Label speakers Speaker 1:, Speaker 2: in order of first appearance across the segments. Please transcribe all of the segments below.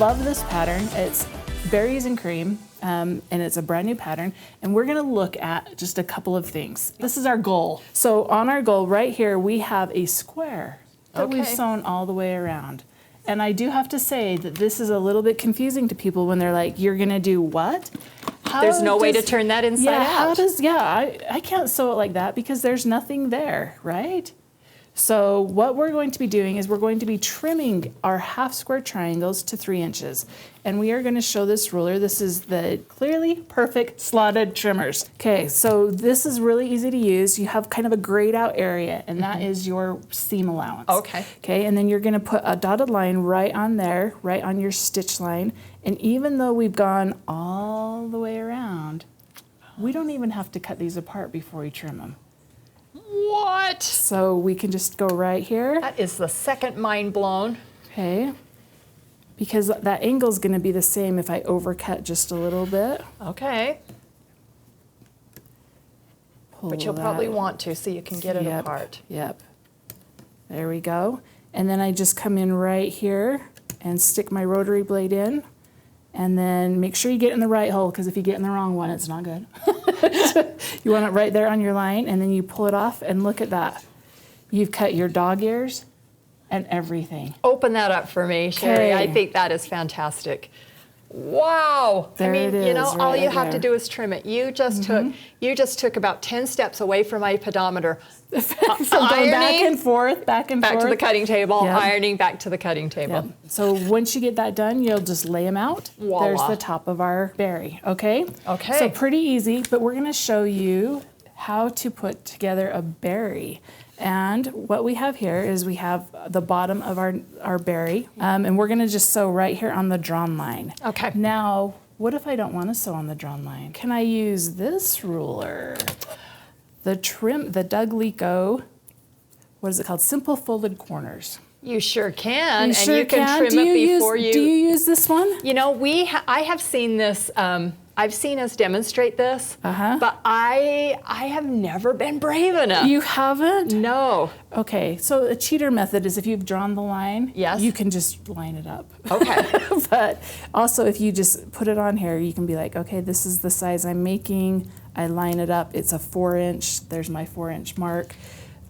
Speaker 1: love this pattern. It's berries and cream, and it's a brand new pattern. And we're gonna look at just a couple of things. This is our goal. So on our goal right here, we have a square that we've sewn all the way around. And I do have to say that this is a little bit confusing to people when they're like, you're gonna do what?
Speaker 2: There's no way to turn that inside out.
Speaker 1: I can't sew it like that because there's nothing there, right? So what we're going to be doing is we're going to be trimming our half square triangles to 3 inches. And we are going to show this ruler. This is the Clearly Perfect Slotted Trimmers. Okay, so this is really easy to use. You have kind of a grayed out area, and that is your seam allowance.
Speaker 2: Okay.
Speaker 1: Okay, and then you're going to put a dotted line right on there, right on your stitch line. And even though we've gone all the way around, we don't even have to cut these apart before we trim them.
Speaker 2: What?
Speaker 1: So we can just go right here.
Speaker 2: That is the second mind blown.
Speaker 1: Okay. Because that angle is going to be the same if I overcut just a little bit.
Speaker 2: Okay. But you'll probably want to so you can get it apart.
Speaker 1: Yep. There we go. And then I just come in right here and stick my rotary blade in. And then make sure you get in the right hole, because if you get in the wrong one, it's not good. You want it right there on your line, and then you pull it off, and look at that. You've cut your dog ears and everything.
Speaker 2: Open that up for me, Cheri. I think that is fantastic. Wow.
Speaker 1: There it is,
Speaker 2: you know, all you have
Speaker 1: there.
Speaker 2: to do is trim it. You just took about 10 steps away from my pedometer.
Speaker 1: So going back and forth.
Speaker 2: Back to the cutting table, ironing, back to the cutting table.
Speaker 1: Yep. So once you get that done, you'll just lay them out.
Speaker 2: Voila.
Speaker 1: There's the top of our berry, okay?
Speaker 2: Okay.
Speaker 1: So pretty easy, but we're gonna show you how to put together a berry. And what we have here is we have the bottom of our berry, and we're gonna just sew right here on the drawn line.
Speaker 2: Okay.
Speaker 1: Now, what if I don't wanna sew on the drawn line? Can I use this ruler? The Doug Lico, what is it called? Simple Folded Corners.
Speaker 2: You sure can,
Speaker 1: You sure
Speaker 2: you can trim
Speaker 1: do
Speaker 2: it
Speaker 1: you
Speaker 2: before
Speaker 1: use, Do you use this one?
Speaker 2: You know, I have seen this. I've seen us demonstrate this, but I have never been brave enough.
Speaker 1: You haven't?
Speaker 2: No.
Speaker 1: Okay, so a cheater method is if you've drawn the line, you can just line it up.
Speaker 2: Okay.
Speaker 1: But also if you just put it on here, you can be like, okay, this is the size I'm making. I line it up. It's a 4-inch. There's my 4-inch mark.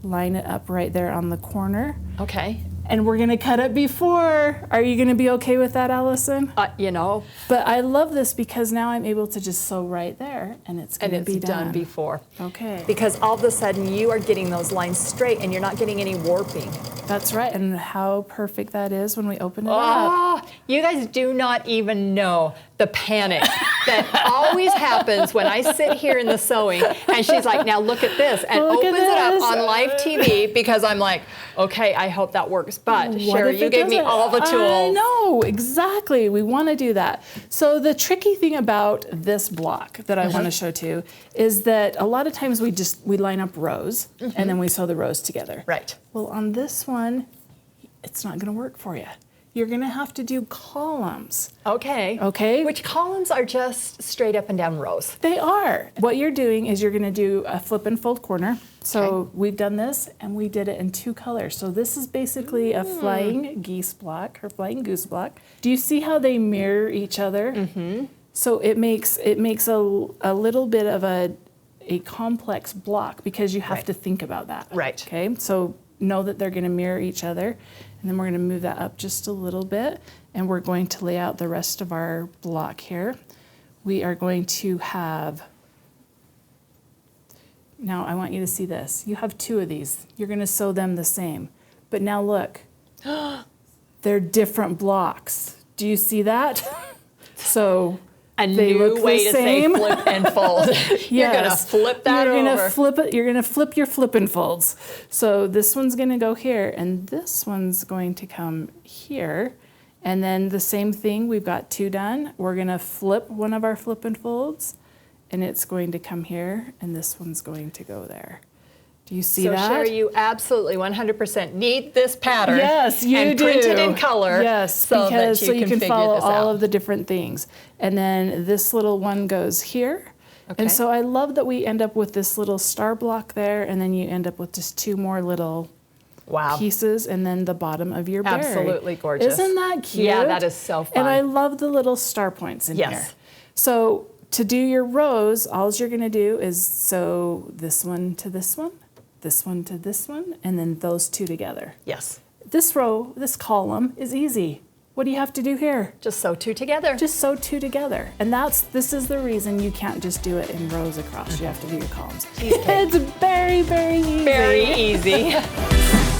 Speaker 1: Line it up right there on the corner.
Speaker 2: Okay.
Speaker 1: And we're gonna cut it before. Are you gonna be okay with that, Allison?
Speaker 2: You know.
Speaker 1: But I love this because now I'm able to just sew right there, and it's gonna be done
Speaker 2: before.
Speaker 1: Okay.
Speaker 2: Because all of a sudden you are getting those lines straight and you're not getting any warping.
Speaker 1: That's right. And how perfect that is when we open it up.
Speaker 2: Oh, you guys do not even know the panic that always happens when I sit here in the sewing and she's like, now look at this, and opens it up on live TV because I'm like, okay, I hope that works. But Cheri, you gave me all the tools.
Speaker 1: I know, exactly. We want to do that. So the tricky thing about this block that I want to show too is that a lot of times we line up rows and then we sew the rows together.
Speaker 2: Right.
Speaker 1: Well, on this one, it's not going to work for you. You're going to have to do columns.
Speaker 2: Okay.
Speaker 1: Okay.
Speaker 2: Which columns are just straight up and down rows?
Speaker 1: They are. What you're doing is you're going to do a flip and fold corner. So we've done this, and we did it in 2 colors. So this is basically a flying geese block, or flying goose block. Do you see how they mirror each other? Mm-hmm. So it makes a little bit of a complex block because you have to think about that.
Speaker 2: Right.
Speaker 1: Okay. So know that they're going to mirror each other. And then we're going to move that up just a little bit, and we're going to lay out the rest of our block here. We are going to have, now I want you to see this. You have 2 of these. You're going to sew them the same. But now look, they're different blocks. Do you see that? So
Speaker 2: a new way to say flip and fold. You're going to flip that over.
Speaker 1: You're going to flip your flip and folds. So this one's going to go here, and this one's going to come here. And then the same thing, we've got 2 done. We're going to flip one of our flip and folds, and it's going to come here, and this one's going to go there. Do you see that?
Speaker 2: So Cheri, you absolutely 100% need this pattern.
Speaker 1: Yes, you
Speaker 2: and
Speaker 1: do.
Speaker 2: Print it in color.
Speaker 1: Yes,
Speaker 2: because
Speaker 1: so you can follow
Speaker 2: this
Speaker 1: all
Speaker 2: out.
Speaker 1: of the different things. And then this little one goes here. Okay. And so I love that we end up with this little star block there, and then you end up with just 2 more little
Speaker 2: Wow.
Speaker 1: pieces and then the bottom of your berry.
Speaker 2: Absolutely gorgeous.
Speaker 1: Isn't that cute?
Speaker 2: Yeah, that is so fun.
Speaker 1: And I love the little star points in here. So to do your rows, all you're going to do is sew this one to this one, this one to this one, and then those two together.
Speaker 2: Yes.
Speaker 1: This row, this column is easy. What do you have to do here?
Speaker 2: Just sew two together.
Speaker 1: Just sew two together. And this is the reason you can't just do it in rows across. You have to do your columns. It's very, very easy.
Speaker 2: Very easy.